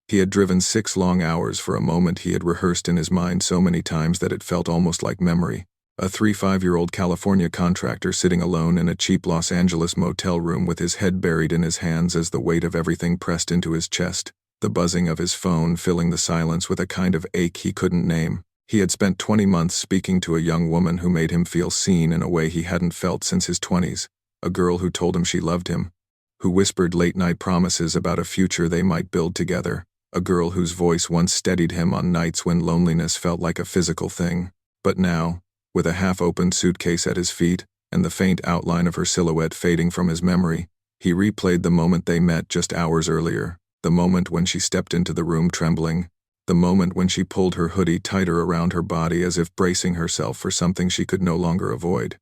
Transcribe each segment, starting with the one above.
He had driven 6 long hours for a moment he had rehearsed in his mind so many times that it felt almost like memory. A 35-year-old California contractor sitting alone in a cheap Los Angeles motel room with his head buried in his hands as the weight of everything pressed into his chest, the buzzing of his phone filling the silence with a kind of ache he couldn't name. He had spent 20 months speaking to a young woman who made him feel seen in a way he hadn't felt since his 20s, a girl who told him she loved him, who whispered late-night promises about a future they might build together, a girl whose voice once steadied him on nights when loneliness felt like a physical thing. But now, with a half-opened suitcase at his feet, and the faint outline of her silhouette fading from his memory, he replayed the moment they met just hours earlier, the moment when she stepped into the room trembling, the moment when she pulled her hoodie tighter around her body as if bracing herself for something she could no longer avoid.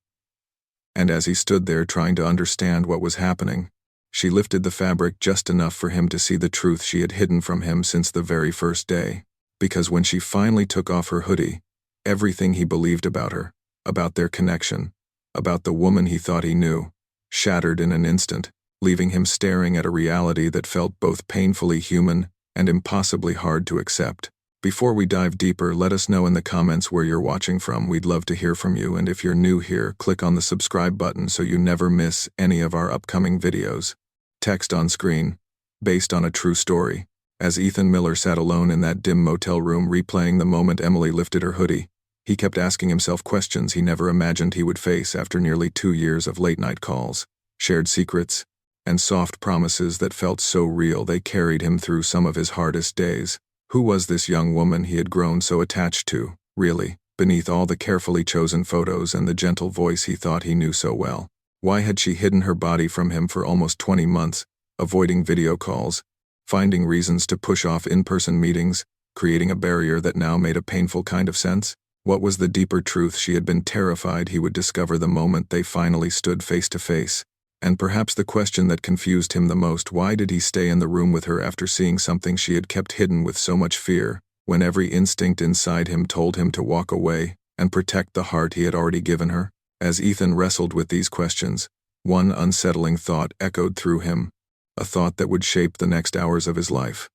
And as he stood there trying to understand what was happening, she lifted the fabric just enough for him to see the truth she had hidden from him since the very first day. Because when she finally took off her hoodie, everything he believed about her, about their connection, about the woman he thought he knew, shattered in an instant, leaving him staring at a reality that felt both painfully human and impossibly hard to accept. Before we dive deeper, let us know in the comments where you're watching from. We'd love to hear from you, and if you're new here, click on the subscribe button so you never miss any of our upcoming videos. Text on screen, based on a true story. As Ethan Miller sat alone in that dim motel room replaying the moment Emily lifted her hoodie, he kept asking himself questions he never imagined he would face after nearly 2 years of late-night calls, shared secrets, and soft promises that felt so real they carried him through some of his hardest days. Who was this young woman he had grown so attached to, really, beneath all the carefully chosen photos and the gentle voice he thought he knew so well? Why had she hidden her body from him for almost 20 months, avoiding video calls, finding reasons to push off in-person meetings, creating a barrier that now made a painful kind of sense? What was the deeper truth she had been terrified he would discover the moment they finally stood face to face? And perhaps the question that confused him the most: why did he stay in the room with her after seeing something she had kept hidden with so much fear, when every instinct inside him told him to walk away and protect the heart he had already given her? As Ethan wrestled with these questions, one unsettling thought echoed through him, a thought that would shape the next hours of his life.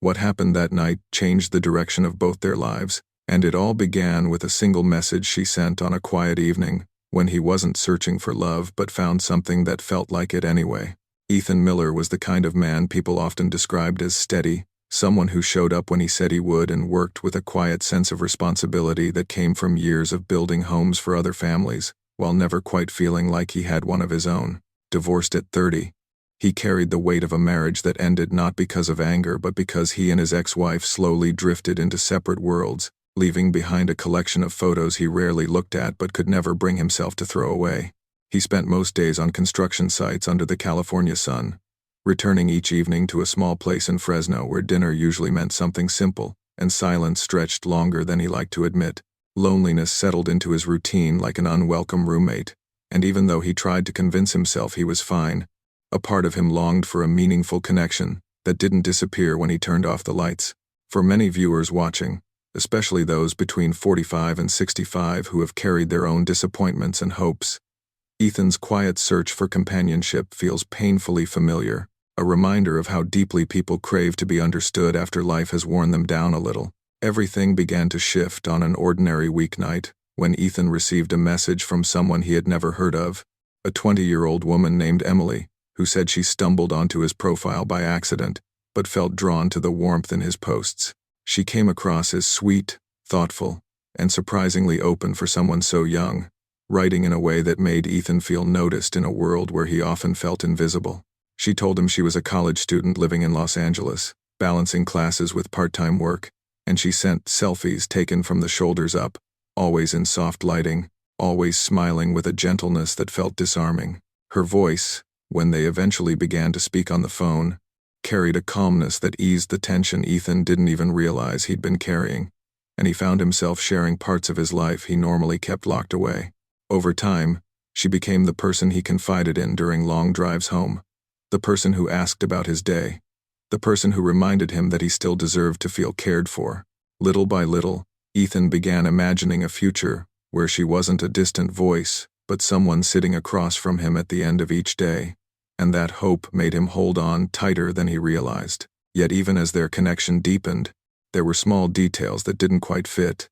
What happened that night changed the direction of both their lives, and it all began with a single message she sent on a quiet evening, when he wasn't searching for love but found something that felt like it anyway. Ethan Miller was the kind of man people often described as steady, someone who showed up when he said he would and worked with a quiet sense of responsibility that came from years of building homes for other families, while never quite feeling like he had one of his own. Divorced at 30, he carried the weight of a marriage that ended not because of anger but because he and his ex-wife slowly drifted into separate worlds, leaving behind a collection of photos he rarely looked at but could never bring himself to throw away. He spent most days on construction sites under the California sun, returning each evening to a small place in Fresno where dinner usually meant something simple, and silence stretched longer than he liked to admit. Loneliness settled into his routine like an unwelcome roommate, and even though he tried to convince himself he was fine, a part of him longed for a meaningful connection that didn't disappear when he turned off the lights. For many viewers watching, especially those between 45 and 65 who have carried their own disappointments and hopes, Ethan's quiet search for companionship feels painfully familiar, a reminder of how deeply people crave to be understood after life has worn them down a little. Everything began to shift on an ordinary weeknight when Ethan received a message from someone he had never heard of, a 20-year-old woman named Emily, who said she stumbled onto his profile by accident, but felt drawn to the warmth in his posts. She came across as sweet, thoughtful, and surprisingly open for someone so young, writing in a way that made Ethan feel noticed in a world where he often felt invisible. She told him she was a college student living in Los Angeles, balancing classes with part-time work, and she sent selfies taken from the shoulders up, always in soft lighting, always smiling with a gentleness that felt disarming. Her voice, when they eventually began to speak on the phone, carried a calmness that eased the tension Ethan didn't even realize he'd been carrying, and he found himself sharing parts of his life he normally kept locked away. Over time, she became the person he confided in during long drives home, the person who asked about his day, the person who reminded him that he still deserved to feel cared for. Little by little, Ethan began imagining a future where she wasn't a distant voice, but someone sitting across from him at the end of each day, and that hope made him hold on tighter than he realized. Yet even as their connection deepened, there were small details that didn't quite fit.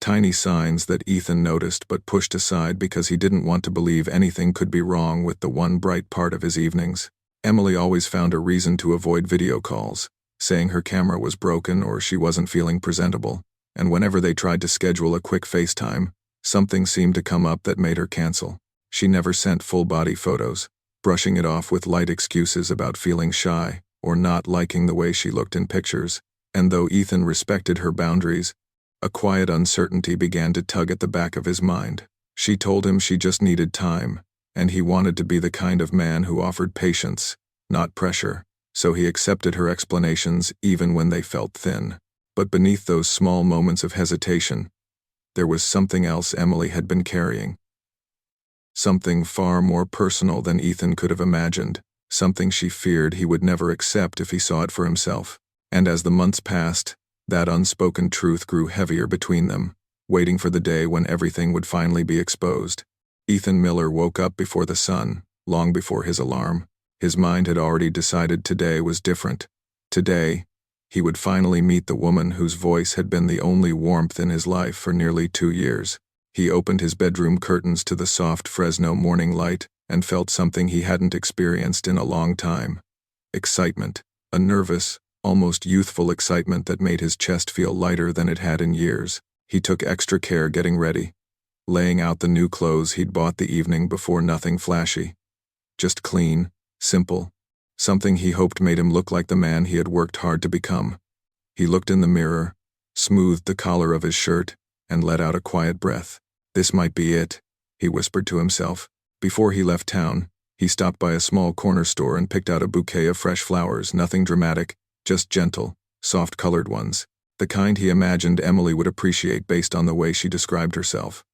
Tiny signs that Ethan noticed but pushed aside because he didn't want to believe anything could be wrong with the one bright part of his evenings. Emily always found a reason to avoid video calls, saying her camera was broken or she wasn't feeling presentable, and whenever they tried to schedule a quick FaceTime, something seemed to come up that made her cancel. She never sent full-body photos, brushing it off with light excuses about feeling shy or not liking the way she looked in pictures, and though Ethan respected her boundaries, a quiet uncertainty began to tug at the back of his mind. She told him she just needed time, and he wanted to be the kind of man who offered patience, not pressure, so he accepted her explanations even when they felt thin. But beneath those small moments of hesitation, there was something else Emily had been carrying. Something far more personal than Ethan could have imagined, something she feared he would never accept if he saw it for himself. And as the months passed, that unspoken truth grew heavier between them, waiting for the day when everything would finally be exposed. Ethan Miller woke up before the sun, long before his alarm. His mind had already decided today was different. Today, he would finally meet the woman whose voice had been the only warmth in his life for nearly 2 years. He opened his bedroom curtains to the soft Fresno morning light and felt something he hadn't experienced in a long time. Excitement, a nervous, almost youthful excitement that made his chest feel lighter than it had in years. He took extra care getting ready, laying out the new clothes he'd bought the evening before. Nothing flashy. Just clean, simple, something he hoped made him look like the man he had worked hard to become. He looked in the mirror, smoothed the collar of his shirt, and let out a quiet breath. This might be it, he whispered to himself. Before he left town, he stopped by a small corner store and picked out a bouquet of fresh flowers, nothing dramatic, just gentle, soft-colored ones, the kind he imagined Emily would appreciate based on the way she described herself.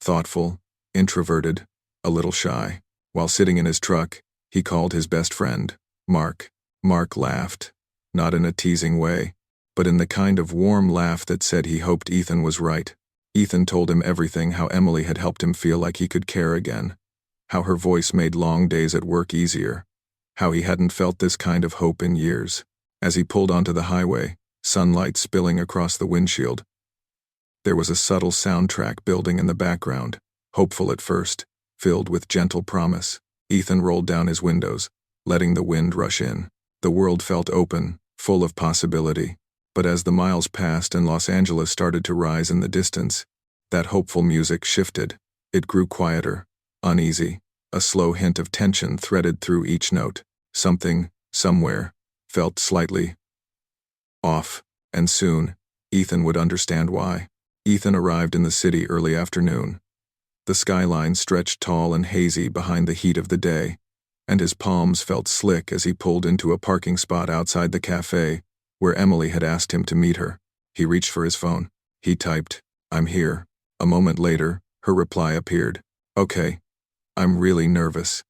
Thoughtful, introverted, a little shy. While sitting in his truck, he called his best friend, Mark. Mark laughed, not in a teasing way, but in the kind of warm laugh that said he hoped Ethan was right. Ethan told him everything: how Emily had helped him feel like he could care again, how her voice made long days at work easier, how he hadn't felt this kind of hope in years. As he pulled onto the highway, sunlight spilling across the windshield, there was a subtle soundtrack building in the background, hopeful at first, filled with gentle promise. Ethan rolled down his windows, letting the wind rush in. The world felt open, full of possibility. But as the miles passed and Los Angeles started to rise in the distance, that hopeful music shifted. It grew quieter, uneasy, a slow hint of tension threaded through each note. Something, somewhere, felt slightly off, and soon, Ethan would understand why. Ethan arrived in the city early afternoon. The skyline stretched tall and hazy behind the heat of the day, and his palms felt slick as he pulled into a parking spot outside the cafe where Emily had asked him to meet her. He reached for his phone. He typed, "I'm here." A moment later, her reply appeared. "Okay. I'm really nervous.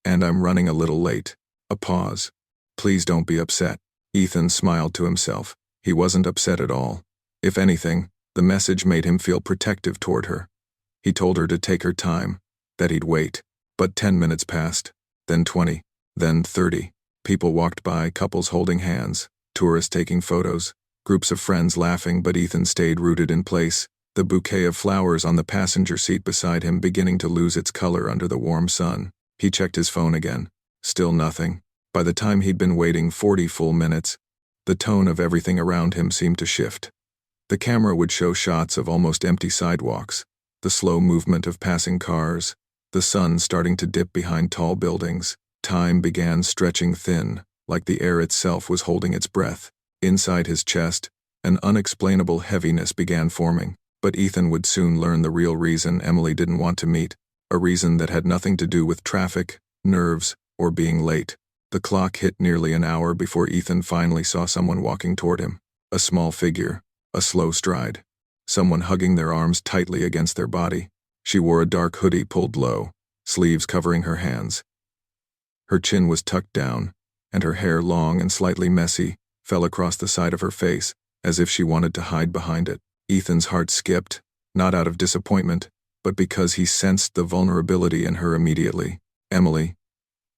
And I'm running a little late." A pause. "Please don't be upset." Ethan smiled to himself. He wasn't upset at all. If anything, the message made him feel protective toward her. He told her to take her time, that he'd wait. But 10 minutes passed, then 20, then 30. People walked by, couples holding hands, tourists taking photos, groups of friends laughing, but Ethan stayed rooted in place, the bouquet of flowers on the passenger seat beside him beginning to lose its color under the warm sun. He checked his phone again. Still nothing. By the time he'd been waiting 40 full minutes, the tone of everything around him seemed to shift. The camera would show shots of almost empty sidewalks, the slow movement of passing cars, the sun starting to dip behind tall buildings. Time began stretching thin, like the air itself was holding its breath. Inside his chest, an unexplainable heaviness began forming. But Ethan would soon learn the real reason Emily didn't want to meet, a reason that had nothing to do with traffic, nerves, or being late. The clock hit nearly an hour before Ethan finally saw someone walking toward him. A small figure, a slow stride. Someone hugging their arms tightly against their body. She wore a dark hoodie pulled low, sleeves covering her hands. Her chin was tucked down, and her hair, long and slightly messy, fell across the side of her face, as if she wanted to hide behind it. Ethan's heart skipped, not out of disappointment, but because he sensed the vulnerability in her immediately. "Emily,"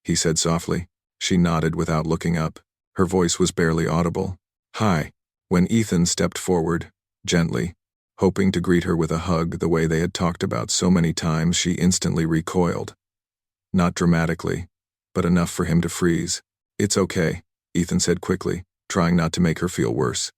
he said softly. She nodded without looking up. Her voice was barely audible. "Hi." When Ethan stepped forward, gently, hoping to greet her with a hug the way they had talked about so many times, she instantly recoiled. Not dramatically, but enough for him to freeze. "It's okay," Ethan said quickly, trying not to make her feel worse.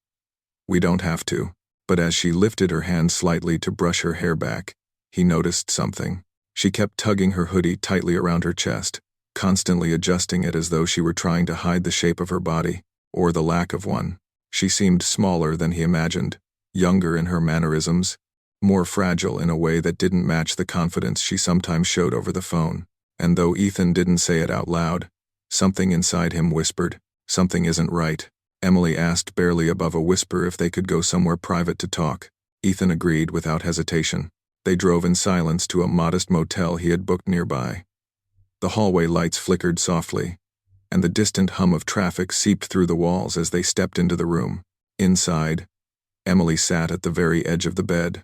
"We don't have to." But as she lifted her hand slightly to brush her hair back, he noticed something. She kept tugging her hoodie tightly around her chest, constantly adjusting it as though she were trying to hide the shape of her body, or the lack of one. She seemed smaller than he imagined, younger in her mannerisms, more fragile in a way that didn't match the confidence she sometimes showed over the phone. And though Ethan didn't say it out loud, something inside him whispered, "Something isn't right." Emily asked barely above a whisper if they could go somewhere private to talk. Ethan agreed without hesitation. They drove in silence to a modest motel he had booked nearby. The hallway lights flickered softly, and the distant hum of traffic seeped through the walls as they stepped into the room. Inside, Emily sat at the very edge of the bed,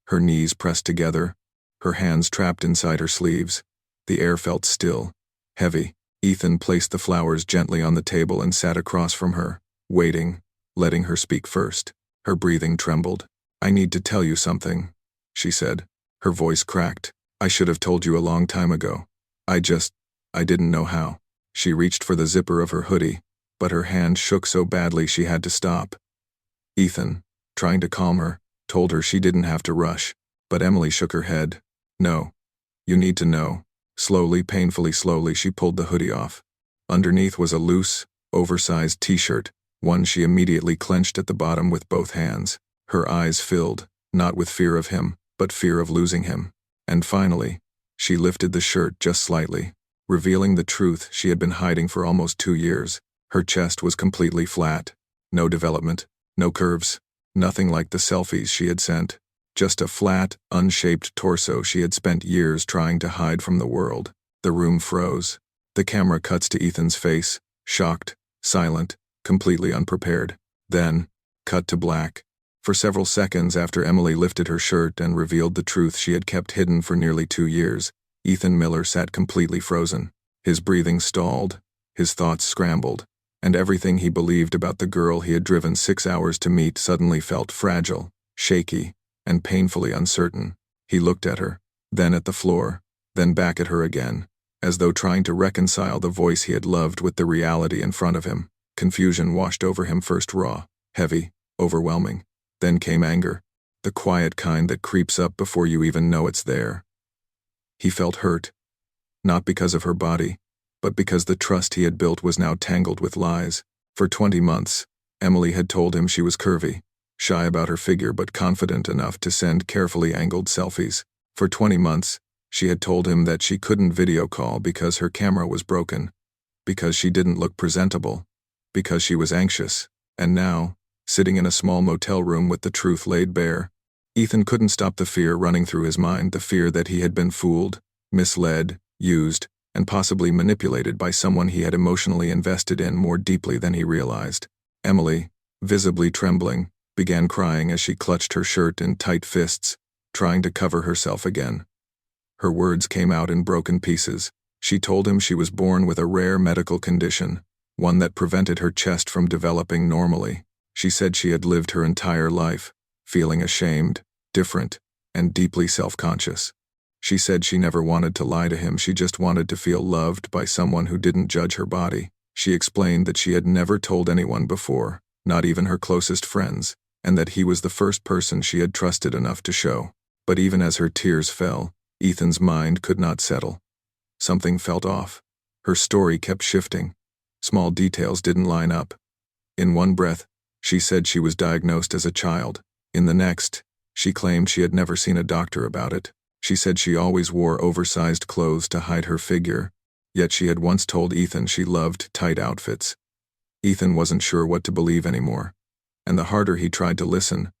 her knees pressed together, her hands trapped inside her sleeves. The air felt still, heavy. Ethan placed the flowers gently on the table and sat across from her, waiting, letting her speak first. Her breathing trembled. "I need to tell you something," she said. Her voice cracked. "I should have told you a long time ago. I didn't know how." She reached for the zipper of her hoodie, but her hand shook so badly she had to stop. Ethan, trying to calm her, told her she didn't have to rush, but Emily shook her head. "No. You need to know." Slowly, painfully slowly, she pulled the hoodie off. Underneath was a loose, oversized t-shirt, one she immediately clenched at the bottom with both hands. Her eyes filled, not with fear of him, but fear of losing him. And finally, she lifted the shirt just slightly, revealing the truth she had been hiding for almost 2 years. Her chest was completely flat. No development, no curves, nothing like the selfies she had sent. Just a flat, unshaped torso she had spent years trying to hide from the world. The room froze. The camera cuts to Ethan's face, shocked, silent, completely unprepared. Then, cut to black. For several seconds after Emily lifted her shirt and revealed the truth she had kept hidden for nearly 2 years, Ethan Miller sat completely frozen. His breathing stalled, his thoughts scrambled, and everything he believed about the girl he had driven 6 hours to meet suddenly felt fragile, shaky, and painfully uncertain. He looked at her, then at the floor, then back at her again, as though trying to reconcile the voice he had loved with the reality in front of him. Confusion washed over him, first raw, heavy, overwhelming. Then came anger, the quiet kind that creeps up before you even know it's there. He felt hurt, not because of her body, but because the trust he had built was now tangled with lies. For 20 months, Emily had told him she was curvy, shy about her figure but confident enough to send carefully angled selfies. For 20 months, she had told him that she couldn't video call because her camera was broken, because she didn't look presentable, because she was anxious. And now, sitting in a small motel room with the truth laid bare, Ethan couldn't stop the fear running through his mind, the fear that he had been fooled, misled, used, and possibly manipulated by someone he had emotionally invested in more deeply than he realized. Emily, visibly trembling, began crying as she clutched her shirt in tight fists, trying to cover herself again. Her words came out in broken pieces. She told him she was born with a rare medical condition, one that prevented her chest from developing normally. She said she had lived her entire life, feeling ashamed, different, and deeply self-conscious. She said she never wanted to lie to him, she just wanted to feel loved by someone who didn't judge her body. She explained that she had never told anyone before, not even her closest friends, and that he was the first person she had trusted enough to show. But even as her tears fell, Ethan's mind could not settle. Something felt off. Her story kept shifting. Small details didn't line up. In one breath, she said she was diagnosed as a child. In the next, she claimed she had never seen a doctor about it. She said she always wore oversized clothes to hide her figure, yet she had once told Ethan she loved tight outfits. Ethan wasn't sure what to believe anymore, and the harder he tried to listen,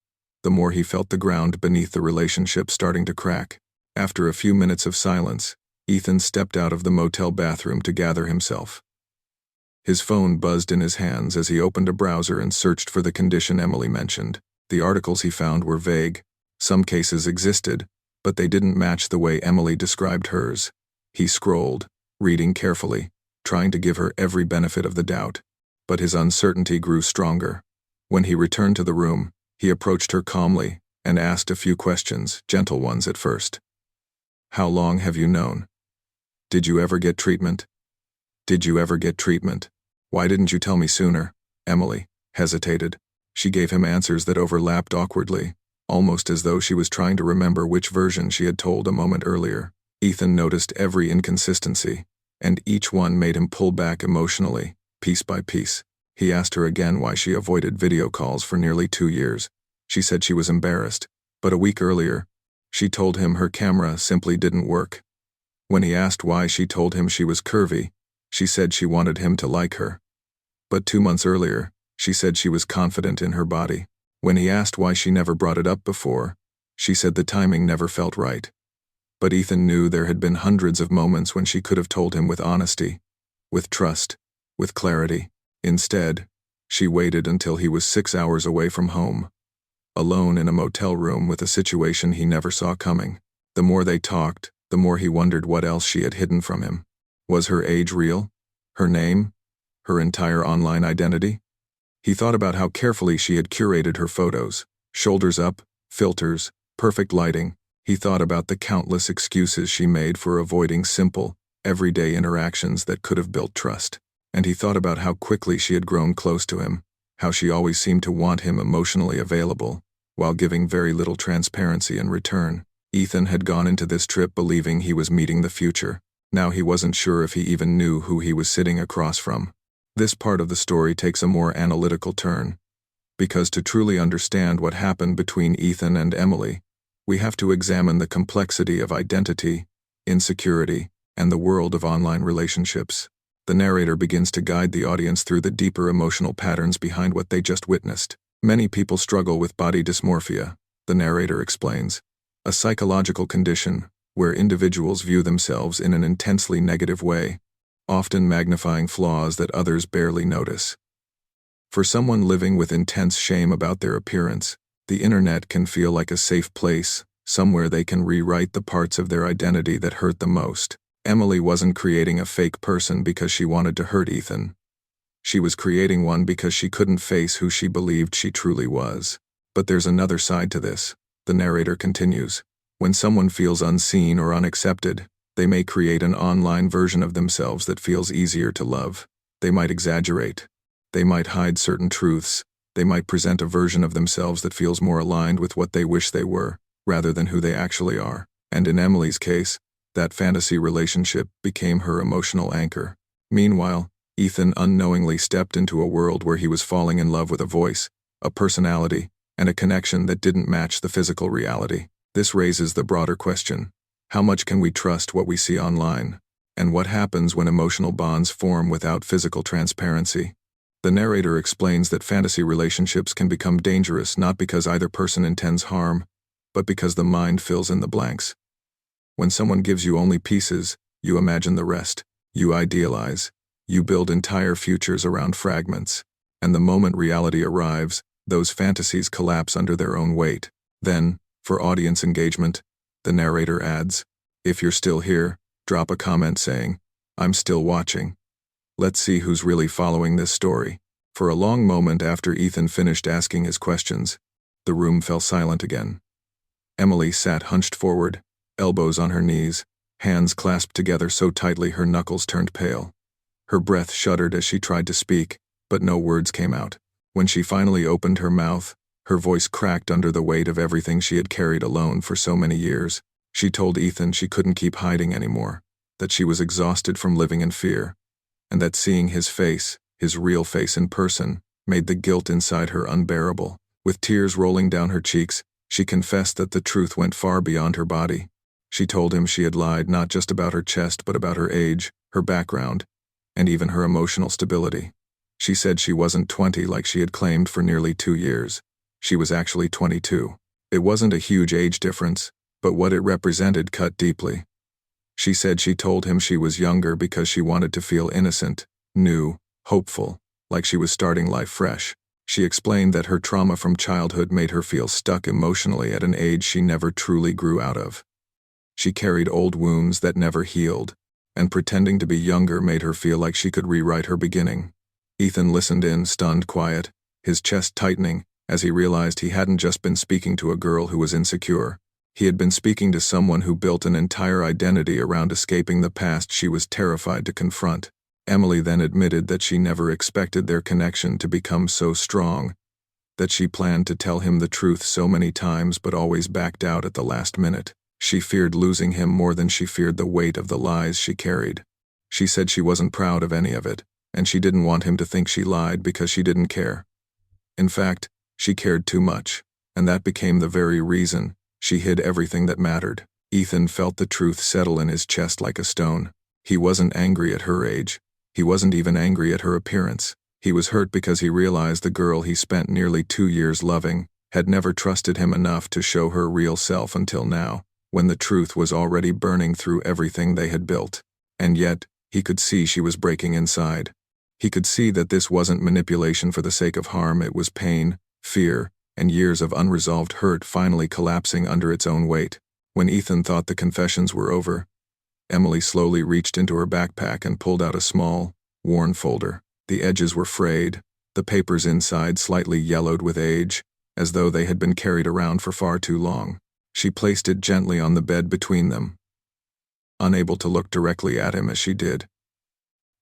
the more he felt the ground beneath the relationship starting to crack. After a few minutes of silence, Ethan stepped out of the motel bathroom to gather himself. His phone buzzed in his hands as he opened a browser and searched for the condition Emily mentioned. The articles he found were vague. Some cases existed, but they didn't match the way Emily described hers. He scrolled, reading carefully, trying to give her every benefit of the doubt. but his uncertainty grew stronger. When he returned to the room, he approached her calmly and asked a few questions, gentle ones at first. How long have you known? Did you ever get treatment? Did you ever get treatment? Why didn't you tell me sooner? Emily hesitated. She gave him answers that overlapped awkwardly, almost as though she was trying to remember which version she had told a moment earlier. Ethan noticed every inconsistency, and each one made him pull back emotionally, piece by piece. He asked her again why she avoided video calls for nearly 2 years. She said she was embarrassed, but a week earlier, she told him her camera simply didn't work. When he asked why she told him she was curvy, she said she wanted him to like her. But 2 months earlier, she said she was confident in her body. When he asked why she never brought it up before, she said the timing never felt right. But Ethan knew there had been hundreds of moments when she could have told him with honesty, with trust, with clarity. Instead, she waited until he was 6 hours away from home, alone in a motel room with a situation he never saw coming. The more they talked, the more he wondered what else she had hidden from him. Was her age real? Her name? Her entire online identity? He thought about how carefully she had curated her photos, shoulders up, filters, perfect lighting. He thought about the countless excuses she made for avoiding simple, everyday interactions that could have built trust. And he thought about how quickly she had grown close to him, how she always seemed to want him emotionally available, while giving very little transparency in return. Ethan had gone into this trip believing he was meeting the future. Now he wasn't sure if he even knew who he was sitting across from. This part of the story takes a more analytical turn, because to truly understand what happened between Ethan and Emily, we have to examine the complexity of identity, insecurity, and the world of online relationships. The narrator begins to guide the audience through the deeper emotional patterns behind what they just witnessed. Many people struggle with body dysmorphia, the narrator explains, a psychological condition where individuals view themselves in an intensely negative way, often magnifying flaws that others barely notice. For someone living with intense shame about their appearance, the internet can feel like a safe place, somewhere they can rewrite the parts of their identity that hurt the most. Emily wasn't creating a fake person because she wanted to hurt Ethan. She was creating one because she couldn't face who she believed she truly was. But there's another side to this, the narrator continues. When someone feels unseen or unaccepted, they may create an online version of themselves that feels easier to love. They might exaggerate. They might hide certain truths. They might present a version of themselves that feels more aligned with what they wish they were, rather than who they actually are. And in Emily's case, that fantasy relationship became her emotional anchor. Meanwhile, Ethan unknowingly stepped into a world where he was falling in love with a voice, a personality, and a connection that didn't match the physical reality. This raises the broader question: how much can we trust what we see online? And what happens when emotional bonds form without physical transparency? The narrator explains that fantasy relationships can become dangerous not because either person intends harm, but because the mind fills in the blanks. When someone gives you only pieces, you imagine the rest. You idealize. You build entire futures around fragments. And the moment reality arrives, those fantasies collapse under their own weight. Then, for audience engagement, the narrator adds, if you're still here, drop a comment saying, I'm still watching. Let's see who's really following this story. For a long moment after Ethan finished asking his questions, the room fell silent again. Emily sat hunched forward, elbows on her knees, hands clasped together so tightly her knuckles turned pale. Her breath shuddered as she tried to speak, but no words came out. When she finally opened her mouth, her voice cracked under the weight of everything she had carried alone for so many years. She told Ethan she couldn't keep hiding anymore, that she was exhausted from living in fear, and that seeing his face, his real face in person, made the guilt inside her unbearable. With tears rolling down her cheeks, she confessed that the truth went far beyond her body. She told him she had lied not just about her chest but about her age, her background, and even her emotional stability. She said she wasn't 20 like she had claimed for nearly 2 years. She was actually 22. It wasn't a huge age difference, but what it represented cut deeply. She said she told him she was younger because she wanted to feel innocent, new, hopeful, like she was starting life fresh. She explained that her trauma from childhood made her feel stuck emotionally at an age she never truly grew out of. She carried old wounds that never healed, and pretending to be younger made her feel like she could rewrite her beginning. Ethan listened in, stunned quiet, his chest tightening, as he realized he hadn't just been speaking to a girl who was insecure. He had been speaking to someone who built an entire identity around escaping the past she was terrified to confront. Emily then admitted that she never expected their connection to become so strong, that she planned to tell him the truth so many times but always backed out at the last minute. She feared losing him more than she feared the weight of the lies she carried. She said she wasn't proud of any of it, and she didn't want him to think she lied because she didn't care. In fact, she cared too much, and that became the very reason she hid everything that mattered. Ethan felt the truth settle in his chest like a stone. He wasn't angry at her age. He wasn't even angry at her appearance. He was hurt because he realized the girl he spent nearly 2 years loving had never trusted him enough to show her real self until now, when the truth was already burning through everything they had built. And yet, he could see she was breaking inside. He could see that this wasn't manipulation for the sake of harm, it was pain, fear, and years of unresolved hurt finally collapsing under its own weight. When Ethan thought the confessions were over, Emily slowly reached into her backpack and pulled out a small, worn folder. The edges were frayed, the papers inside slightly yellowed with age, as though they had been carried around for far too long. She placed it gently on the bed between them, unable to look directly at him as she did.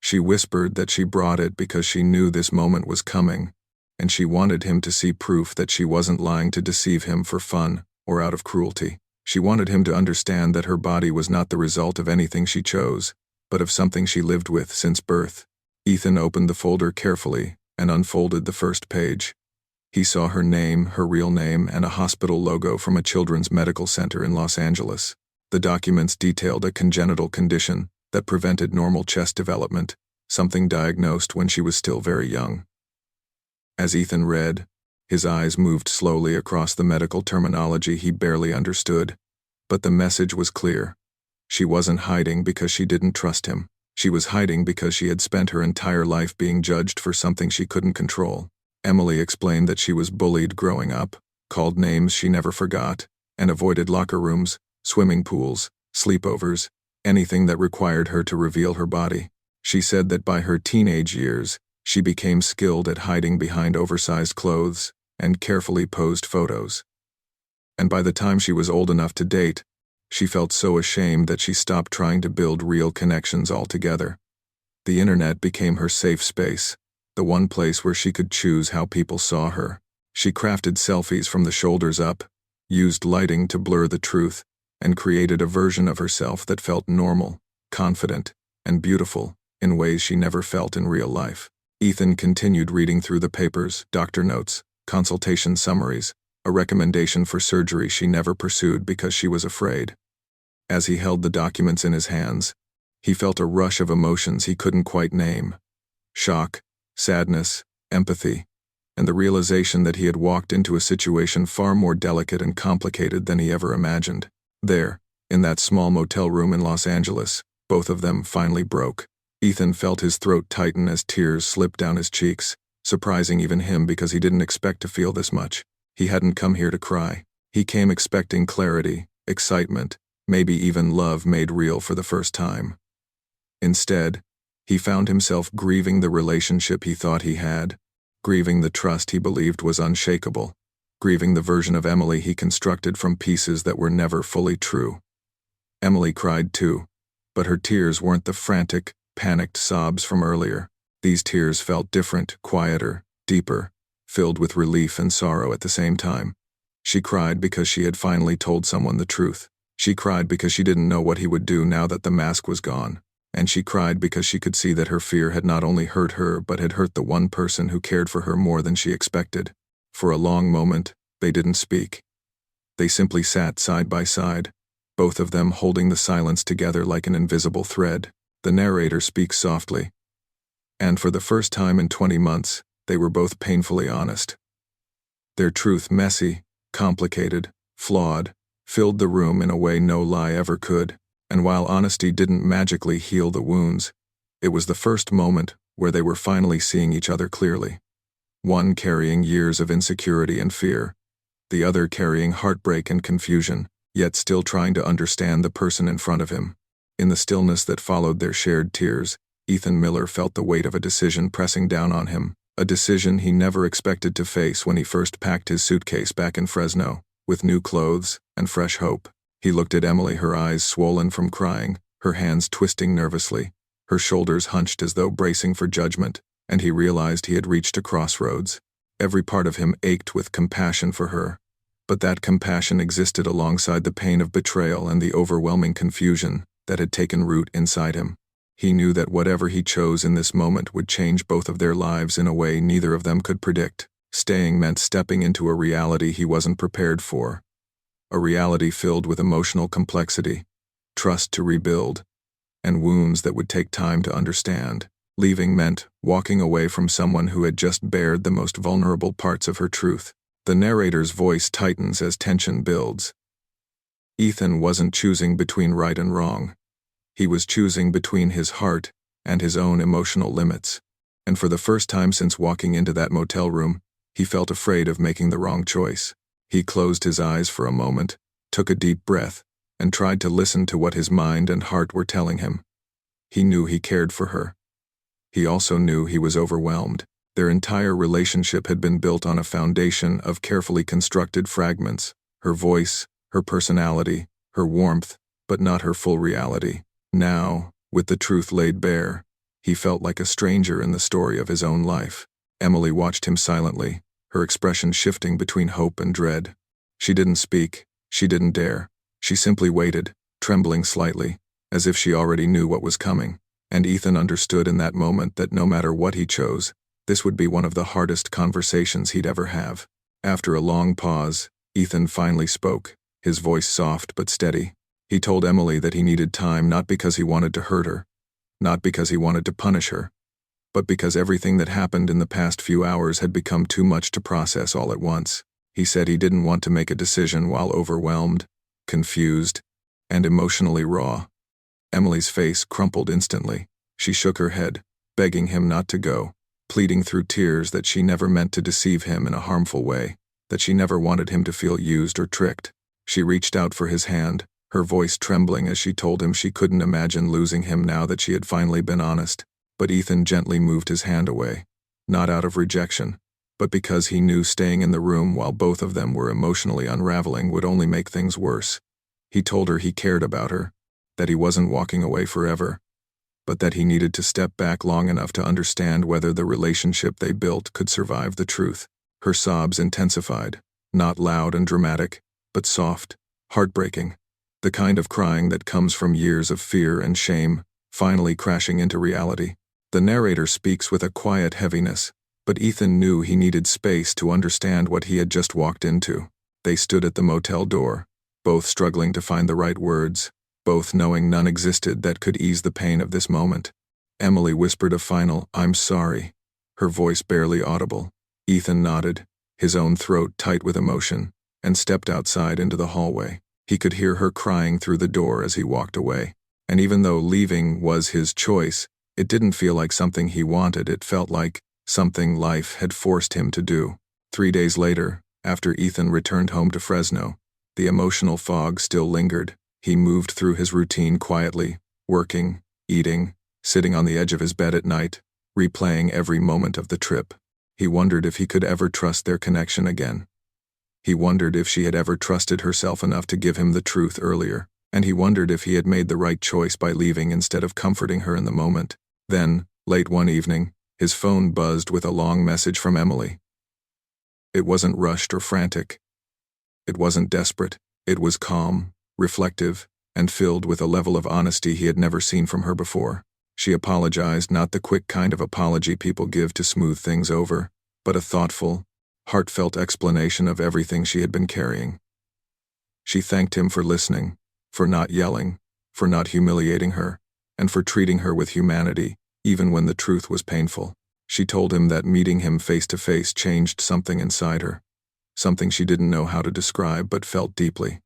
She whispered that she brought it because she knew this moment was coming, and she wanted him to see proof that she wasn't lying to deceive him for fun or out of cruelty. She wanted him to understand that her body was not the result of anything she chose, but of something she lived with since birth. Ethan opened the folder carefully and unfolded the first page. He saw her name, her real name, and a hospital logo from a children's medical center in Los Angeles. The documents detailed a congenital condition that prevented normal chest development, something diagnosed when she was still very young. As Ethan read, his eyes moved slowly across the medical terminology he barely understood, but the message was clear. She wasn't hiding because she didn't trust him. She was hiding because she had spent her entire life being judged for something she couldn't control. Emily explained that she was bullied growing up, called names she never forgot, and avoided locker rooms, swimming pools, sleepovers, anything that required her to reveal her body. She said that by her teenage years, she became skilled at hiding behind oversized clothes and carefully posed photos. And by the time she was old enough to date, she felt so ashamed that she stopped trying to build real connections altogether. The internet became her safe space, the one place where she could choose how people saw her. She crafted selfies from the shoulders up, used lighting to blur the truth, and created a version of herself that felt normal, confident, and beautiful in ways she never felt in real life. Ethan continued reading through the papers, doctor notes, consultation summaries, a recommendation for surgery she never pursued because she was afraid. As he held the documents in his hands, he felt a rush of emotions he couldn't quite name. Shock, sadness, empathy, and the realization that he had walked into a situation far more delicate and complicated than he ever imagined. There, in that small motel room in Los Angeles, both of them finally broke. Ethan felt his throat tighten as tears slipped down his cheeks, surprising even him because he didn't expect to feel this much. He hadn't come here to cry. He came expecting clarity, excitement, maybe even love made real for the first time. Instead, he found himself grieving the relationship he thought he had, grieving the trust he believed was unshakable, grieving the version of Emily he constructed from pieces that were never fully true. Emily cried too, but her tears weren't the frantic, panicked sobs from earlier. These tears felt different, quieter, deeper, filled with relief and sorrow at the same time. She cried because she had finally told someone the truth. She cried because she didn't know what he would do now that the mask was gone. And she cried because she could see that her fear had not only hurt her but had hurt the one person who cared for her more than she expected. For a long moment, they didn't speak. They simply sat side by side, both of them holding the silence together like an invisible thread. The narrator speaks softly. And for the first time in 20 months, they were both painfully honest. Their truth, messy, complicated, flawed, filled the room in a way no lie ever could. And while honesty didn't magically heal the wounds, it was the first moment where they were finally seeing each other clearly. One carrying years of insecurity and fear, the other carrying heartbreak and confusion, yet still trying to understand the person in front of him. In the stillness that followed their shared tears, Ethan Miller felt the weight of a decision pressing down on him, a decision he never expected to face when he first packed his suitcase back in Fresno, with new clothes and fresh hope. He looked at Emily, her eyes swollen from crying, her hands twisting nervously, her shoulders hunched as though bracing for judgment, and he realized he had reached a crossroads. Every part of him ached with compassion for her, but that compassion existed alongside the pain of betrayal and the overwhelming confusion that had taken root inside him. He knew that whatever he chose in this moment would change both of their lives in a way neither of them could predict. Staying meant stepping into a reality he wasn't prepared for, a reality filled with emotional complexity, trust to rebuild, and wounds that would take time to understand. Leaving meant walking away from someone who had just bared the most vulnerable parts of her truth. The narrator's voice tightens as tension builds. Ethan wasn't choosing between right and wrong. He was choosing between his heart and his own emotional limits. And for the first time since walking into that motel room, he felt afraid of making the wrong choice. He closed his eyes for a moment, took a deep breath, and tried to listen to what his mind and heart were telling him. He knew he cared for her. He also knew he was overwhelmed. Their entire relationship had been built on a foundation of carefully constructed fragments: her voice, her personality, her warmth, but not her full reality. Now, with the truth laid bare, he felt like a stranger in the story of his own life. Emily watched him silently, her expression shifting between hope and dread. She didn't speak, she didn't dare. She simply waited, trembling slightly, as if she already knew what was coming. And Ethan understood in that moment that no matter what he chose, this would be one of the hardest conversations he'd ever have. After a long pause, Ethan finally spoke, his voice soft but steady. He told Emily that he needed time, not because he wanted to hurt her, not because he wanted to punish her, but because everything that happened in the past few hours had become too much to process all at once. He said he didn't want to make a decision while overwhelmed, confused, and emotionally raw. Emily's face crumpled instantly. She shook her head, begging him not to go, pleading through tears that she never meant to deceive him in a harmful way, that she never wanted him to feel used or tricked. She reached out for his hand, her voice trembling as she told him she couldn't imagine losing him now that she had finally been honest. But Ethan gently moved his hand away, not out of rejection, but because he knew staying in the room while both of them were emotionally unraveling would only make things worse. He told her he cared about her, that he wasn't walking away forever, but that he needed to step back long enough to understand whether the relationship they built could survive the truth. Her sobs intensified, not loud and dramatic, but soft, heartbreaking, the kind of crying that comes from years of fear and shame, finally crashing into reality. The narrator speaks with a quiet heaviness, but Ethan knew he needed space to understand what he had just walked into. They stood at the motel door, both struggling to find the right words, both knowing none existed that could ease the pain of this moment. Emily whispered a final, "I'm sorry," her voice barely audible. Ethan nodded, his own throat tight with emotion, and stepped outside into the hallway. He could hear her crying through the door as he walked away. And even though leaving was his choice, it didn't feel like something he wanted. It felt like something life had forced him to do. 3 days later, after Ethan returned home to Fresno, the emotional fog still lingered. He moved through his routine quietly, working, eating, sitting on the edge of his bed at night, replaying every moment of the trip. He wondered if he could ever trust their connection again. He wondered if she had ever trusted herself enough to give him the truth earlier, and he wondered if he had made the right choice by leaving instead of comforting her in the moment. Then, late one evening, his phone buzzed with a long message from Emily. It wasn't rushed or frantic. It wasn't desperate. It was calm, reflective, and filled with a level of honesty he had never seen from her before. She apologized, not the quick kind of apology people give to smooth things over, but a thoughtful, heartfelt explanation of everything she had been carrying. She thanked him for listening, for not yelling, for not humiliating her, and for treating her with humanity, even when the truth was painful. She told him that meeting him face to face changed something inside her, something she didn't know how to describe but felt deeply.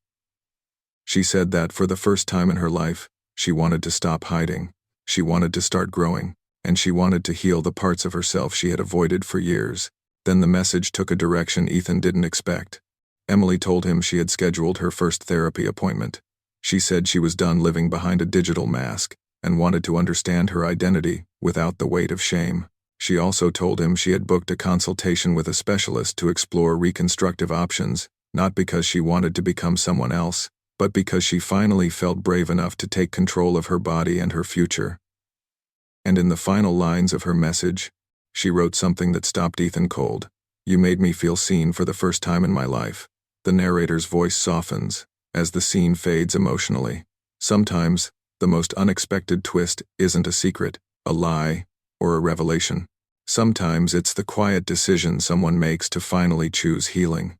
She said that for the first time in her life, she wanted to stop hiding, she wanted to start growing, and she wanted to heal the parts of herself she had avoided for years. Then the message took a direction Ethan didn't expect. Emily told him she had scheduled her first therapy appointment. She said she was done living behind a digital mask, and wanted to understand her identity without the weight of shame. She also told him she had booked a consultation with a specialist to explore reconstructive options, not because she wanted to become someone else, but because she finally felt brave enough to take control of her body and her future. And in the final lines of her message, she wrote something that stopped Ethan cold. "You made me feel seen for the first time in my life." The narrator's voice softens as the scene fades emotionally. Sometimes, the most unexpected twist isn't a secret, a lie, or a revelation. Sometimes it's the quiet decision someone makes to finally choose healing.